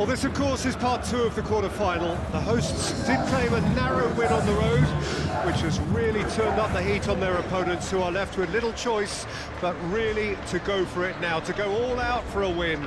Well, this, of course, is part two of the quarter-final. The hosts did claim a narrow win on the road, which has really turned up the heat on their opponents, who are left with little choice, but really to go for it now, to go all out for a win.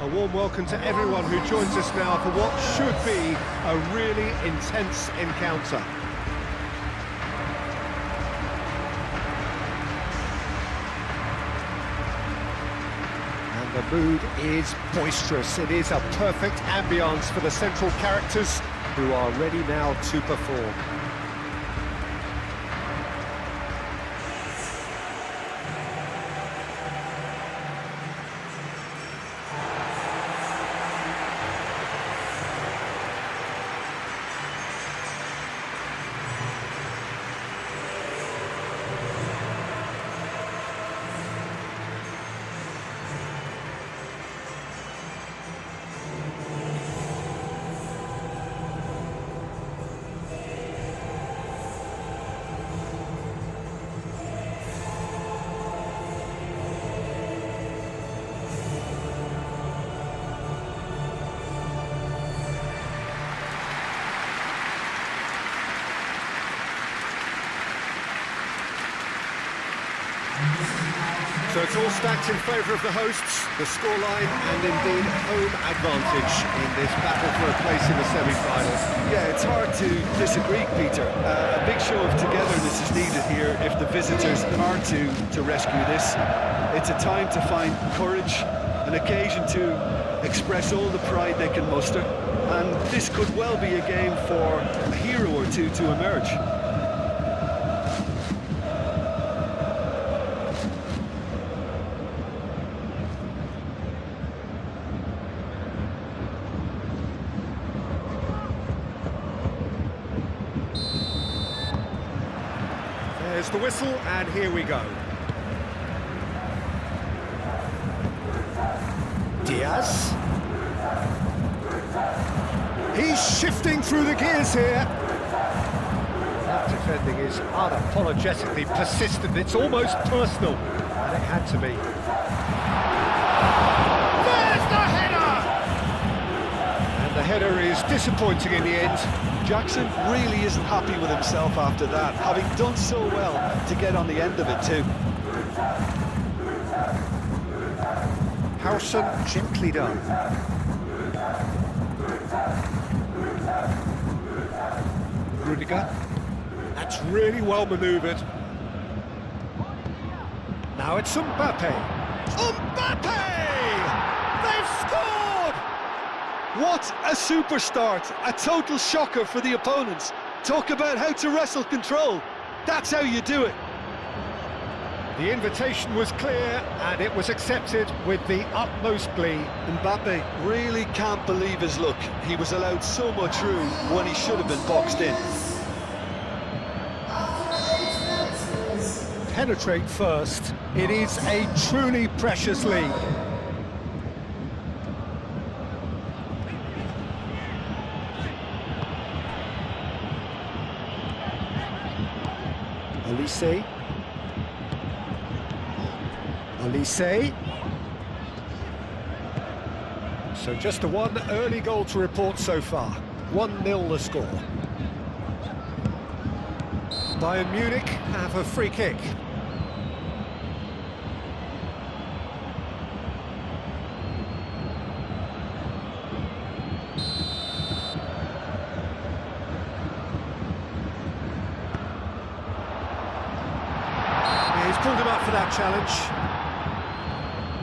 A warm welcome to everyone who joins us now for what should be a really intense encounter. The mood is boisterous. It is a perfect ambience for the central characters who are ready now to perform. So it's all stacked in favour of the hosts, the scoreline and indeed home advantage in this battle for a place in the semi-finals. Yeah, it's hard to disagree, Peter. A big show of togetherness is needed here if the visitors are to rescue this. It's a time to find courage, an occasion to express all the pride they can muster, and this could well be a game for a hero or two to emerge. There's the whistle, and here we go. Diaz. He's shifting through the gears here. That defending is unapologetically persistent. It's almost personal, and it had to be. There's the header! And the header is disappointing in the end. Jackson really isn't happy with himself after that, having done so well to get on the end of it too. Harrison gently done. Rudiger. That's really well manoeuvred. Now it's Mbappe. Mbappe! They've scored! What a super start, a total shocker for the opponents. Talk about how to wrestle control. That's how you do it. The invitation was clear and it was accepted with the utmost glee. Mbappe really can't believe his luck. He was allowed so much room when he should have been boxed in. Penetrate first. It is a truly precious lead. Olise. So just the one early goal to report so far. 1-0 the score. Bayern Munich have a free kick. He's pulled him up for that challenge.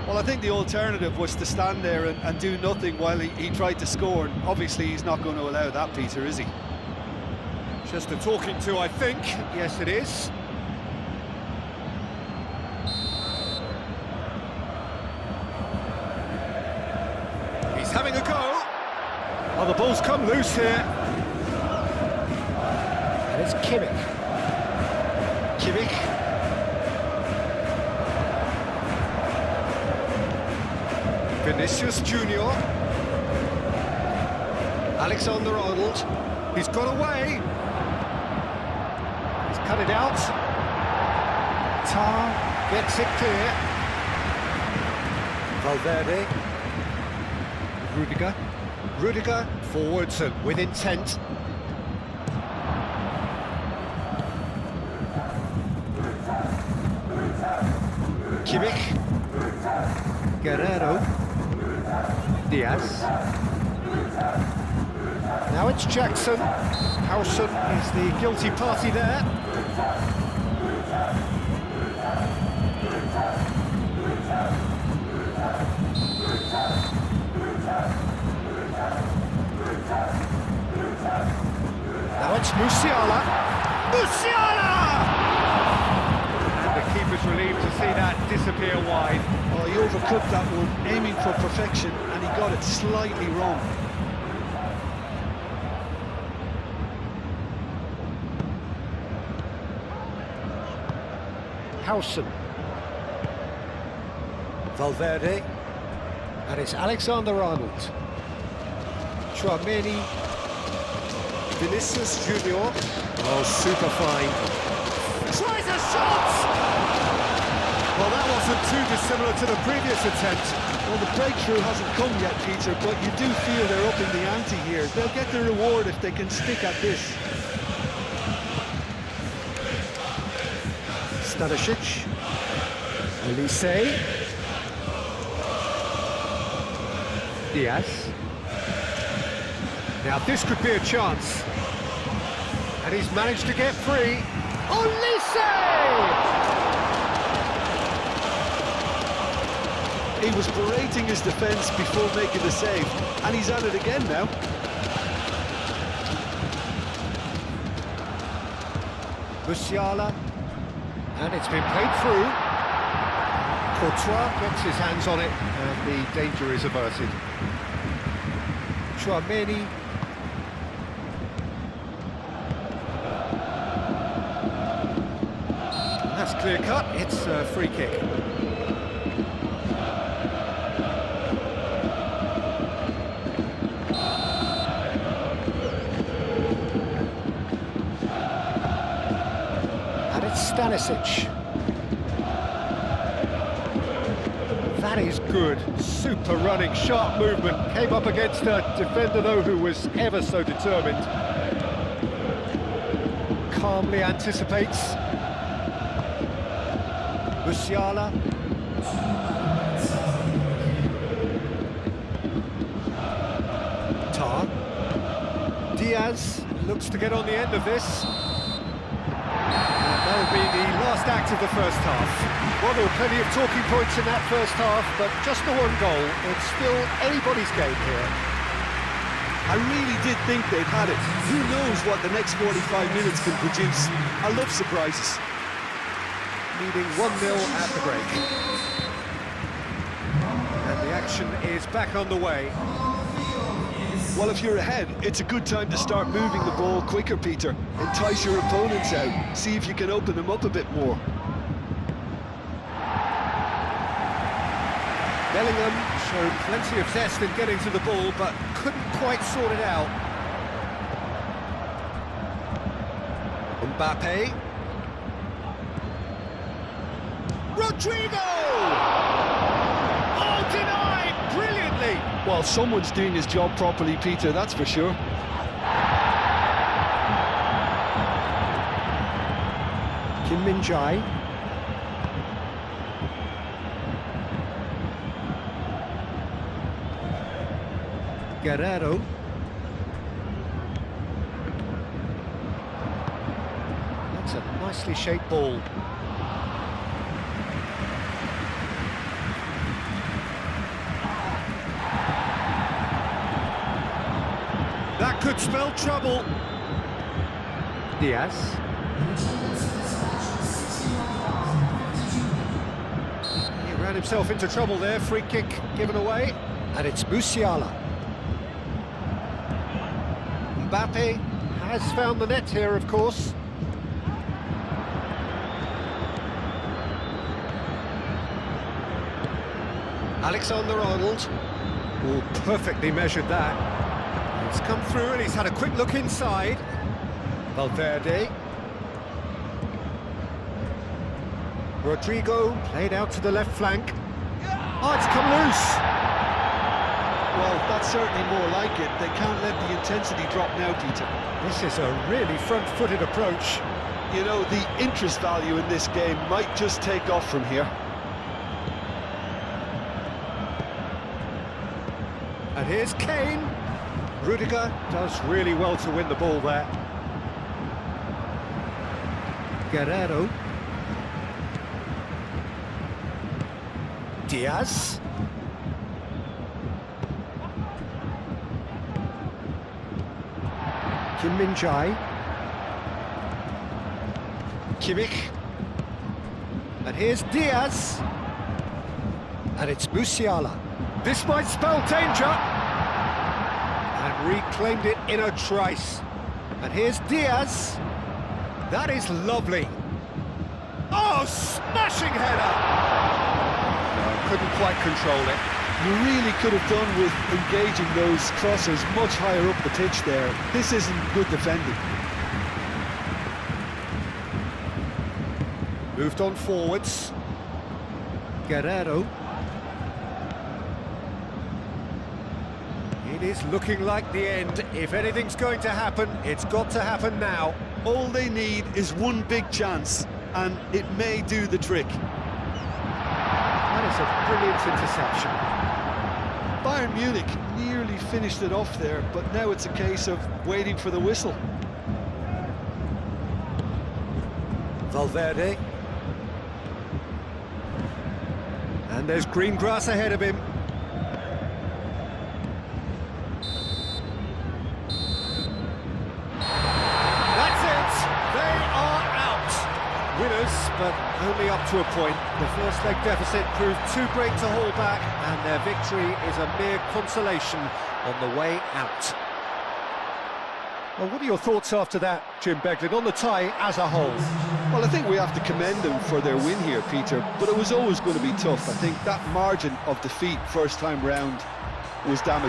Well, I think the alternative was to stand there and do nothing while he tried to score. And obviously, he's not going to allow that, Peter, is he? Just a talking to, I think. Yes, it is. He's having a go. Oh, the ball's come loose here. And it's Kimmich. Kimmich. Vinicius Junior. Alexander-Arnold. He's got away. He's cut it out. Tar gets it clear. Valverde. Rudiger. Rudiger, forwards and with intent. Kimmich. Guerrero. Diaz. Now it's Jackson. Howson is the guilty party there. Now it's Musiala. Musiala! And the keeper's relieved to see that disappear wide. Oh, he overcooked that one, aiming for perfection, and he got it slightly wrong. Howson. Valverde. And it's Alexander-Arnold. Chouameni. Vinicius Junior. Oh, super fine. Tries a shot! Well, that wasn't too dissimilar to the previous attempt. Well, the breakthrough hasn't come yet, Peter, but you do feel they're upping the ante here. They'll get the reward if they can stick at this. Stanisic. Olise. Diaz. Now this could be a chance. And he's managed to get free. Olise! He was berating his defence before making the save, and he's at it again now. Musiala. And it's been played through. Courtois gets his hands on it, and the danger is averted. Chouameni. That's clear cut, it's a free kick. And it's Stanisic. That is good, super running, sharp movement. Came up against a defender though who was ever so determined. Calmly anticipates. Musiala. Tar. Diaz looks to get on the end of this. That will be the last act of the first half. Well, there were plenty of talking points in that first half, but just the one goal. It's still anybody's game here. I really did think they'd had it. Who knows what the next 45 minutes can produce? I love surprises. Leading 1-0 at the break. And the action is back on the way. Well, if you're ahead, it's a good time to start moving the ball quicker, Peter. Entice your opponents out. See if you can open them up a bit more. Bellingham showed plenty of zest in getting to the ball, but couldn't quite sort it out. Mbappe. Rodrigo! Oh, denied! Brilliantly! Well, someone's doing his job properly, Peter, that's for sure. Kim Min-jae. Guerrero. That's a nicely shaped ball. That could spell trouble. Diaz. He ran himself into trouble there. Free kick given away. And it's Musiala. Mbappe has found the net here, of course. Alexander-Arnold. Oh, perfectly measured that. It's come through and he's had a quick look inside. Valverde. Rodrigo played out to the left flank. Oh, it's come loose. Well, that's certainly more like it. They can't let the intensity drop now, Peter. This is a really front-footed approach. You know, the interest value in this game might just take off from here. And here's Kane. Rudiger does really well to win the ball there. Guerrero. Diaz. Kim Min-jae. Kimmich. And here's Diaz. And it's Musiala. This might spell danger. And reclaimed it in a trice. And here's Diaz. That is lovely. Oh, smashing header! No, couldn't quite control it. You really could have done with engaging those crossers much higher up the pitch there. This isn't good defending. Moved on forwards. Guerrero. It is looking like the end. If anything's going to happen, it's got to happen now. All they need is one big chance, and it may do the trick. That is a brilliant interception. Bayern Munich nearly finished it off there, but now it's a case of waiting for the whistle. Valverde. And there's green grass ahead of him. That's it! They are out! Winners, but only up to a point. The first leg deficit proved too great to hold back, and their victory is a mere consolation on the way out. Well, what are your thoughts after that, Jim Beglin, on the tie as a whole? Well, I think we have to commend them for their win here, Peter, but it was always going to be tough. I think that margin of defeat first time round was damaging.